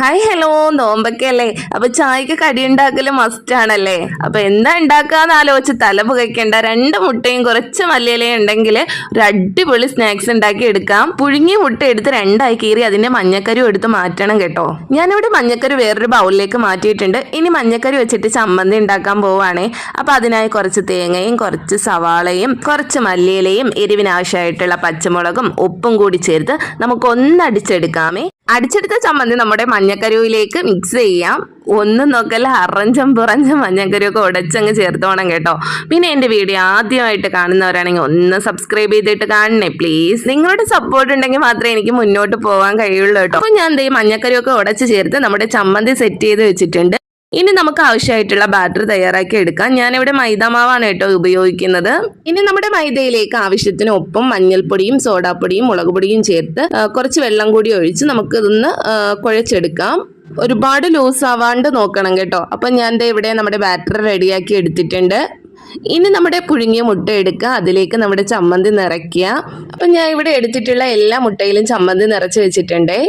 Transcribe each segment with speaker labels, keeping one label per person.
Speaker 1: Hi hello, നോമ്പൊക്കെ അല്ലേ? അപ്പൊ ചായക്ക് കടി ഉണ്ടാക്കല് മസ്റ്റ് ആണല്ലേ? അപ്പൊ എന്താ ഉണ്ടാക്കാന്ന് ആലോചിച്ച് തല പുകയ്ക്കേണ്ട. 2 മുട്ടയും കുറച്ച് മല്ലിയിലയും ഉണ്ടെങ്കിൽ ഒരു അടിപൊളി സ്നാക്സ് ഉണ്ടാക്കി എടുക്കാം. പുഴുങ്ങിയ മുട്ട എടുത്ത് 2ആയി കീറി അതിന്റെ മഞ്ഞക്കരു എടുത്ത് മാറ്റണം കേട്ടോ. ഞാനിവിടെ മഞ്ഞക്കരു വേറൊരു ബൗളിലേക്ക് മാറ്റിയിട്ടുണ്ട്. ഇനി മഞ്ഞക്കരു വെച്ചിട്ട് ചമ്മന്തി ഉണ്ടാക്കാൻ പോവാണേ. അപ്പൊ അതിനായി കുറച്ച് തേങ്ങയും കുറച്ച് സവാളയും കുറച്ച് മല്ലിയിലയും എരിവിനാവശ്യമായിട്ടുള്ള പച്ചമുളകും ഉപ്പും കൂടി ചേർത്ത് നമുക്ക് ഒന്നടിച്ചെടുക്കാമേ. അടിച്ചെടുത്ത ചമ്മന്തി നമ്മുടെ മഞ്ഞക്കരുവിലേക്ക് മിക്സ് ചെയ്യാം. ഒന്നും നോക്കല്ല, അറഞ്ചം പുറഞ്ചം മഞ്ഞക്കരുവൊക്കെ ഉടച്ചങ്ങ് ചേർത്തോണം കേട്ടോ. പിന്നെ എൻ്റെ വീഡിയോ ആദ്യമായിട്ട് കാണുന്നവരാണെങ്കിൽ ഒന്ന് സബ്സ്ക്രൈബ് ചെയ്തിട്ട് കാണണേ പ്ലീസ്. നിങ്ങളുടെ സപ്പോർട്ട് ഉണ്ടെങ്കിൽ മാത്രമേ എനിക്ക് മുന്നോട്ട് പോകാൻ കഴിയുള്ളൂ കേട്ടോ. അപ്പോൾ ഞാൻ ദേ മഞ്ഞക്കരുവൊക്കെ ഉടച്ച് ചേർത്ത് നമ്മുടെ ചമ്മന്തി സെറ്റ് ചെയ്ത് വെച്ചിട്ടുണ്ട്. ഇനി നമുക്ക് ആവശ്യമായിട്ടുള്ള ബാറ്റർ തയ്യാറാക്കി എടുക്കാം. ഞാനിവിടെ മൈദാമാവാണ് കേട്ടോ ഉപയോഗിക്കുന്നത്. ഇനി നമ്മുടെ മൈദയിലേക്ക് ആവശ്യത്തിന് ഉപ്പും മഞ്ഞൾപ്പൊടിയും സോഡാപ്പൊടിയും മുളക് പൊടിയും ചേർത്ത് കുറച്ച് വെള്ളം കൂടി ഒഴിച്ച് നമുക്ക് ഇതൊന്ന് കുഴച്ചെടുക്കാം. ഒരുപാട് ലൂസ് ആവാണ്ട് നോക്കണം കേട്ടോ. അപ്പം ഞാൻ ഇവിടെ നമ്മുടെ ബാറ്റർ റെഡിയാക്കി എടുത്തിട്ടുണ്ട്. ഇനി നമ്മുടെ പുഴുങ്ങിയ മുട്ട എടുക്കുക, അതിലേക്ക് നമ്മുടെ ചമ്മന്തി നിറയ്ക്കുക. അപ്പം ഞാൻ ഇവിടെ എടുത്തിട്ടുള്ള എല്ലാ മുട്ടയിലും ചമ്മന്തി നിറച്ച് വെച്ചിട്ടുണ്ടേ.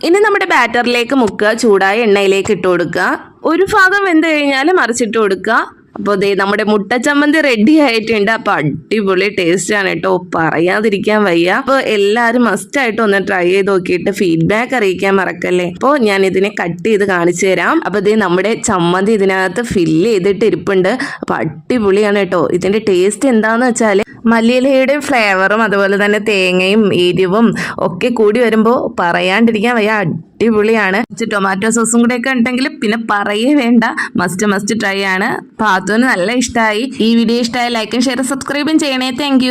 Speaker 1: ഇനി നമ്മുടെ ബാറ്ററിലേക്ക് മുക്കുക, ചൂടായ എണ്ണയിലേക്ക് ഇട്ട് കൊടുക്കുക. ഒരു ഭാഗം വെന്ത് കഴിഞ്ഞാൽ മറിച്ചിട്ട് കൊടുക്കുക. അപ്പോൾ ദേ നമ്മുടെ മുട്ട ചമ്മന്തി റെഡി ആയിട്ടുണ്ട്. അപ്പോൾ അടിപൊളി ടേസ്റ്റ് ആണ് കേട്ടോ, പറയാതിരിക്കാൻ വയ്യ. അപ്പോൾ എല്ലാവരും മസ്റ്റായിട്ട് ഒന്ന് ട്രൈ ചെയ്ത് നോക്കിയിട്ട് ഫീഡ്ബാക്ക് അറിയിക്കാൻ മറക്കല്ലേ. അപ്പോൾ ഞാൻ ഇതിനെ കട്ട് ചെയ്ത് കാണിച്ചു തരാം. അപ്പോൾ ദേ നമ്മുടെ ചമ്മന്തി ഇതിനകത്ത് ഫില്ല് ചെയ്തിട്ട് ഇരിപ്പുണ്ട്. അപ്പോൾ അടിപൊളിയാണ് കേട്ടോ. ഇതിൻ്റെ ടേസ്റ്റ് എന്താണെന്ന് വെച്ചാൽ മല്ലിയിലയുടെ ഫ്ലേവറും അതുപോലെ തന്നെ തേങ്ങയും എരിവും ഒക്കെ കൂടി വരുമ്പോൾ പറയാണ്ടിരിക്കാൻ വയ്യ, അടിപൊളിയാണ്. ടൊമാറ്റോ സോസും കൂടെ ഒക്കെ ഉണ്ടെങ്കിൽ പിന്നെ പറയേ വേണ്ട, മസ്റ്റ് ട്രൈ ആണ്. പാത്തുവിന് നല്ല ഇഷ്ടമായി. ഈ വീഡിയോ ഇഷ്ടമായ ലൈക്കും ഷെയർ സബ്സ്ക്രൈബും ചെയ്യണേ. താങ്ക്